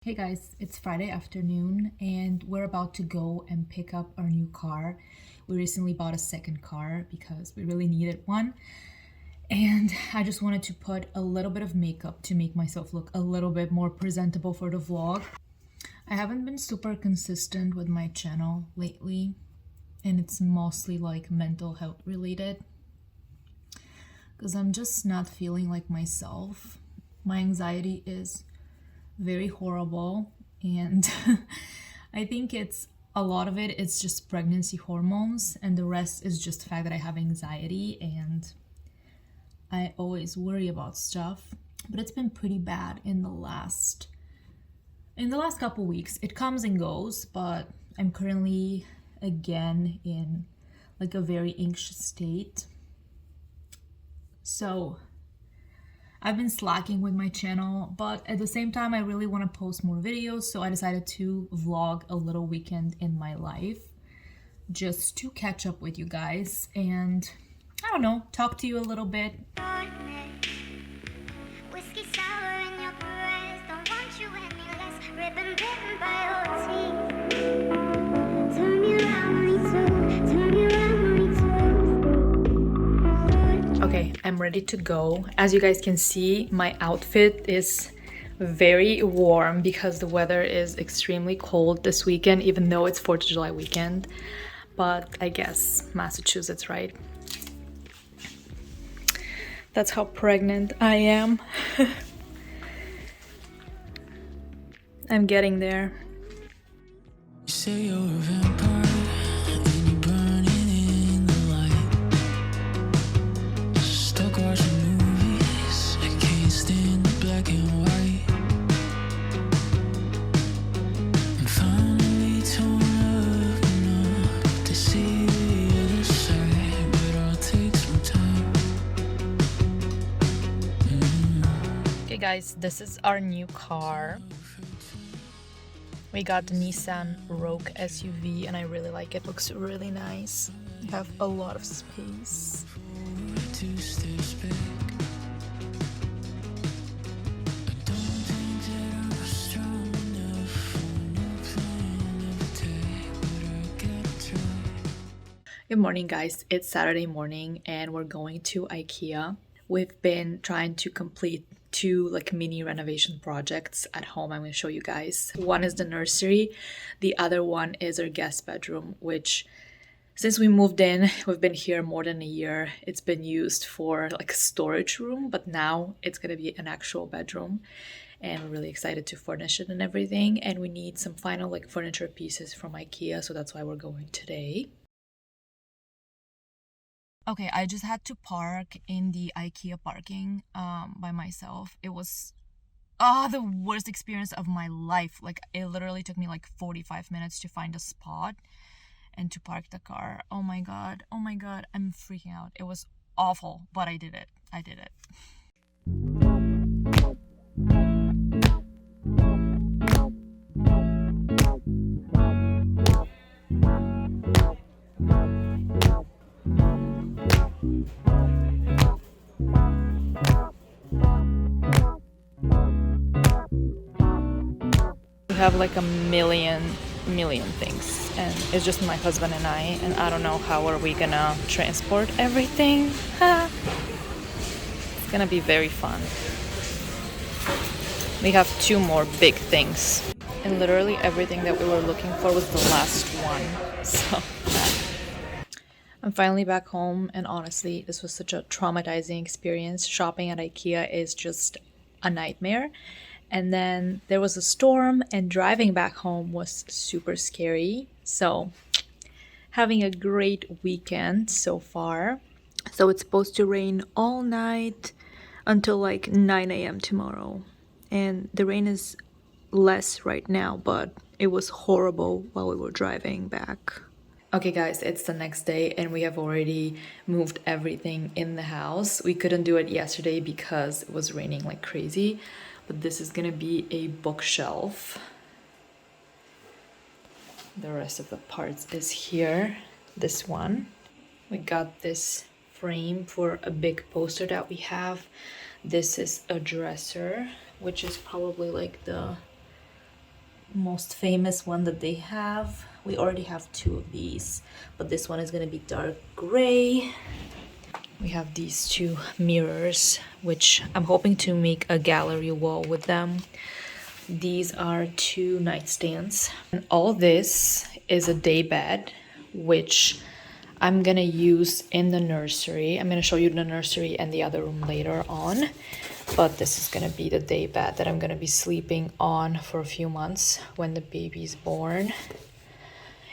Hey guys, it's Friday afternoon and we're about to go and pick up our new car. We recently bought a second car because we really needed one. And I just wanted to put a little bit of makeup to make myself look a little bit more presentable for the vlog. I haven't been super consistent with my channel lately, and it's mostly like mental health related because I'm just not feeling like myself. My anxiety is very horrible, and I think it's a lot of it's just pregnancy hormones, and the rest is just the fact that I have anxiety and I always worry about stuff. But it's been pretty bad in the last couple weeks. It comes and goes, but I'm currently again in like a very anxious state. So I've been slacking with my channel, but at the same time, I really want to post more videos, so I decided to vlog a little weekend in my life just to catch up with you guys and, I don't know, talk to you a little bit. Whiskey sour in your breath, don't want you any less, ribbon bitten by your teeth. Turn me around, me too, turn me around, me too. Okay, I'm ready to go. As you guys can see, my outfit is very warm because the weather is extremely cold this weekend, even though it's 4th of July weekend. But I guess Massachusetts, right? That's how pregnant I am. I'm getting there. You say you're a vampire. Guys, this is our new car. We got the Nissan Rogue SUV and I really like it. Looks really nice. We have a lot of space. Good morning guys, it's Saturday morning and we're going to IKEA. We've been trying to complete two like mini renovation projects at home. I'm going to show you guys. One is the nursery, the other one is our guest bedroom, which since we moved in, we've been here more than a year. It's been used for like a storage room, but now it's going to be an actual bedroom. And we're really excited to furnish it and everything. And we need some final like furniture pieces from IKEA, so that's why we're going today. Okay, I just had to park in the IKEA parking by myself. It was the worst experience of my life. Like, it literally took me like 45 minutes to find a spot and to park the car. Oh my god, I'm freaking out. It was awful, but I did it. Have like a million things, and it's just my husband and I don't know how are we gonna transport everything. It's gonna be very fun. We have two more big things, and literally everything that we were looking for was the last one. So I'm finally back home, and honestly, this was such a traumatizing experience. Shopping at IKEA is just a nightmare. And then there was a storm, and driving back home was super scary. So having a great weekend so far. So it's supposed to rain all night until like 9 a.m. tomorrow. And the rain is less right now, but it was horrible while we were driving back. Okay guys, it's the next day and we have already moved everything in the house. We couldn't do it yesterday because it was raining like crazy. But this is gonna be a bookshelf. The rest of the parts is here. This one. We got this frame for a big poster that we have. This is a dresser, which is probably like the most famous one that they have. We already have two of these, but this one is gonna be dark gray. We have these two mirrors, which I'm hoping to make a gallery wall with them. These are two nightstands. And all this is a day bed, which I'm gonna use in the nursery. I'm gonna show you the nursery and the other room later on. But this is gonna be the day bed that I'm gonna be sleeping on for a few months when the baby's born.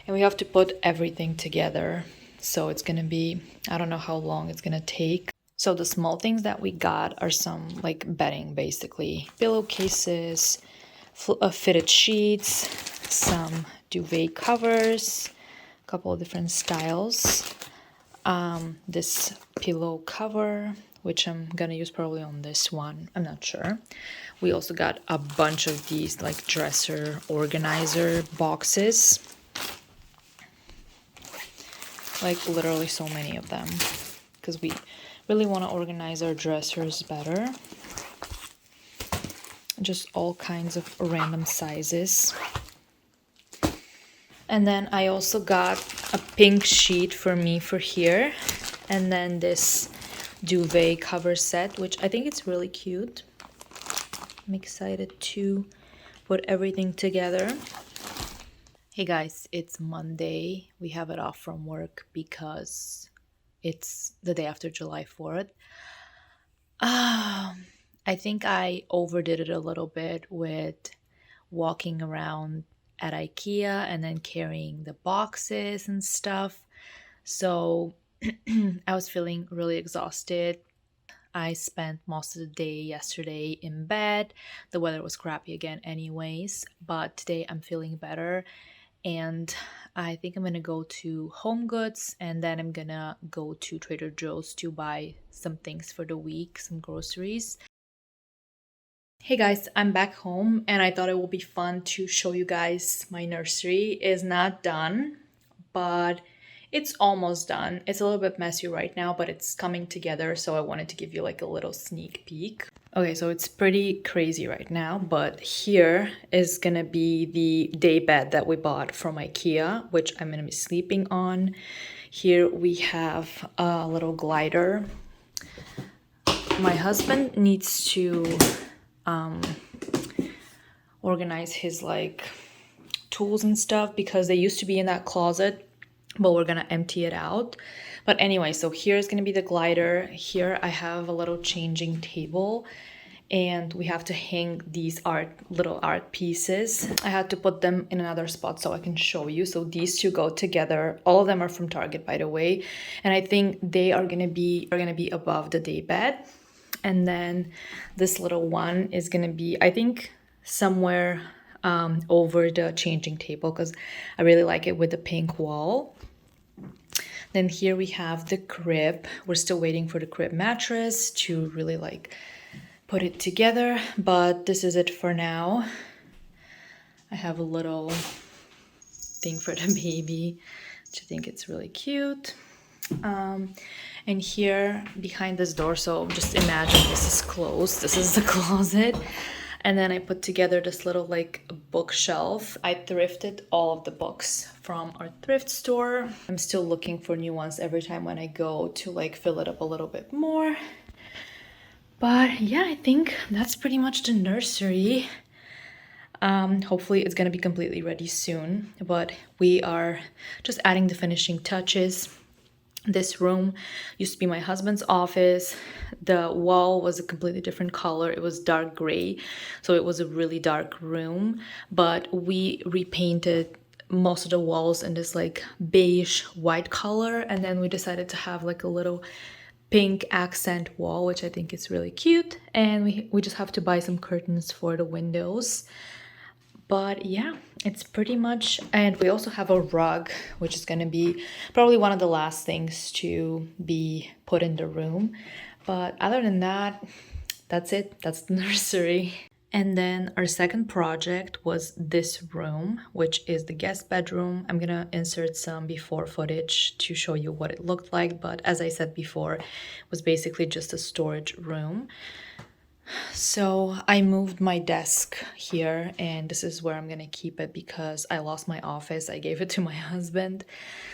And we have to put everything together. So it's gonna be, I don't know how long it's gonna take. So the small things that we got are some like bedding, basically. Pillowcases, fitted sheets, some duvet covers, a couple of different styles. This pillow cover, which I'm gonna use probably on this one, I'm not sure. We also got a bunch of these like dresser organizer boxes. Like literally so many of them, because we really want to organize our dressers better. Just all kinds of random sizes. And then I also got a pink sheet for me for here, and then this duvet cover set, which I think it's really cute. I'm excited to put everything together. Hey guys, it's Monday. We have it off from work because it's the day after July 4th. I think I overdid it a little bit with walking around at IKEA and then carrying the boxes and stuff. So I was feeling really exhausted. I spent most of the day yesterday in bed. The weather was crappy again anyways, but today I'm feeling better. And I think I'm gonna go to Home Goods, and then I'm gonna go to Trader Joe's to buy some things for the week, some groceries. Hey guys, I'm back home, and I thought it would be fun to show you guys my nursery. Is not done, but it's almost done. It's a little bit messy right now, but it's coming together, so I wanted to give you like a little sneak peek. Okay, so it's pretty crazy right now, but here is gonna be the day bed that we bought from IKEA, which I'm gonna be sleeping on. Here we have a little glider. My husband needs to organize his like tools and stuff because they used to be in that closet, but we're gonna empty it out. But anyway, so here's gonna be the glider. Here I have a little changing table, and we have to hang these little art pieces. I had to put them in another spot so I can show you. So these two go together. All of them are from Target, by the way, and I think they are gonna be above the day bed. And then this little one is gonna be, I think, somewhere over the changing table because I really like it with the pink wall. Then here we have the crib. We're still waiting for the crib mattress to really like put it together, but this is it for now. I have a little thing for the baby, which I think it's really cute. And here behind this door, so just imagine this is closed. This is the closet. And then I put together this little like bookshelf. I thrifted all of the books from our thrift store. I'm still looking for new ones every time when I go to like fill it up a little bit more. But yeah, I think that's pretty much the nursery. Hopefully it's gonna be completely ready soon, but we are just adding the finishing touches. This room used to be my husband's office. The wall was a completely different color. It was dark gray, so it was a really dark room, but we repainted most of the walls in this like beige white color, and then we decided to have like a little pink accent wall, which I think is really cute, and we just have to buy some curtains for the windows. But yeah, it's pretty much, and we also have a rug, which is gonna be probably one of the last things to be put in the room. But other than that, that's it. That's the nursery. And then our second project was this room, which is the guest bedroom. I'm gonna insert some before footage to show you what it looked like, but as I said before, it was basically just a storage room. So I moved my desk here, and this is where I'm gonna keep it because I lost my office. I gave it to my husband.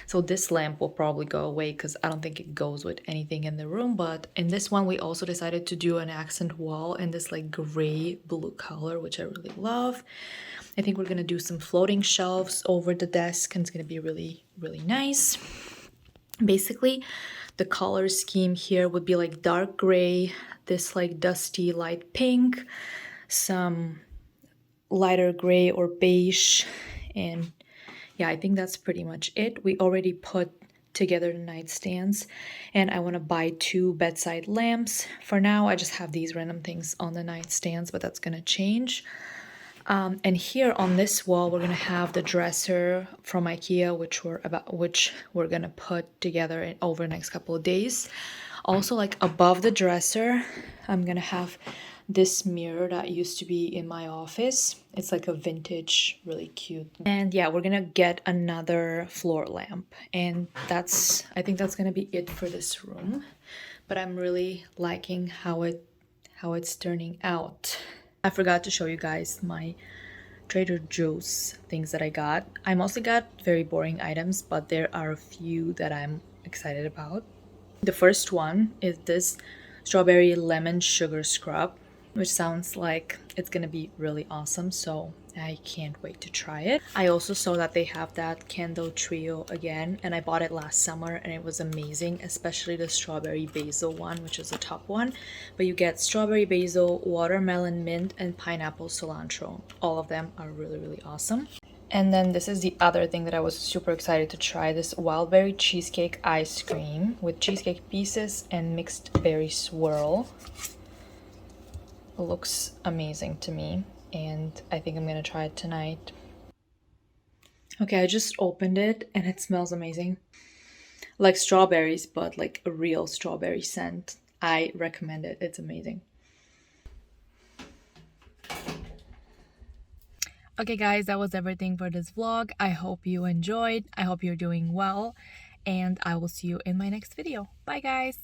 So this lamp will probably go away because I don't think it goes with anything in the room. But in this one, we also decided to do an accent wall in this like gray blue color, which I really love. I think we're gonna do some floating shelves over the desk, and it's gonna be really, really nice. Basically, the color scheme here would be like dark gray, this like dusty light pink, some lighter gray or beige, and yeah, I think that's pretty much it. We already put together the nightstands, and I want to buy 2 bedside lamps. For now, I just have these random things on the nightstands, but that's gonna change. And here on this wall, we're gonna have the dresser from IKEA, which we're gonna put together over the next couple of days. Also, like above the dresser, I'm gonna have this mirror that used to be in my office. It's like a vintage, really cute. And yeah, we're gonna get another floor lamp, and I think that's gonna be it for this room. But I'm really liking how it's turning out. I forgot to show you guys my Trader Joe's things that I got. I mostly got very boring items, but there are a few that I'm excited about. The first one is this strawberry lemon sugar scrub, which sounds like it's gonna be really awesome, so I can't wait to try it. I also saw that they have that candle trio again, and I bought it last summer and it was amazing, especially the strawberry basil one, which is the top one. But you get strawberry basil, watermelon mint, and pineapple cilantro. All of them are really, really awesome. And then this is the other thing that I was super excited to try, this wild berry cheesecake ice cream with cheesecake pieces and mixed berry swirl. It looks amazing to me, and I think I'm gonna try it tonight. Okay, I just opened it and it smells amazing. Like strawberries, but like a real strawberry scent. I recommend it, it's amazing. Okay guys, that was everything for this vlog. I hope you enjoyed. I hope you're doing well, and I will see you in my next video. Bye guys!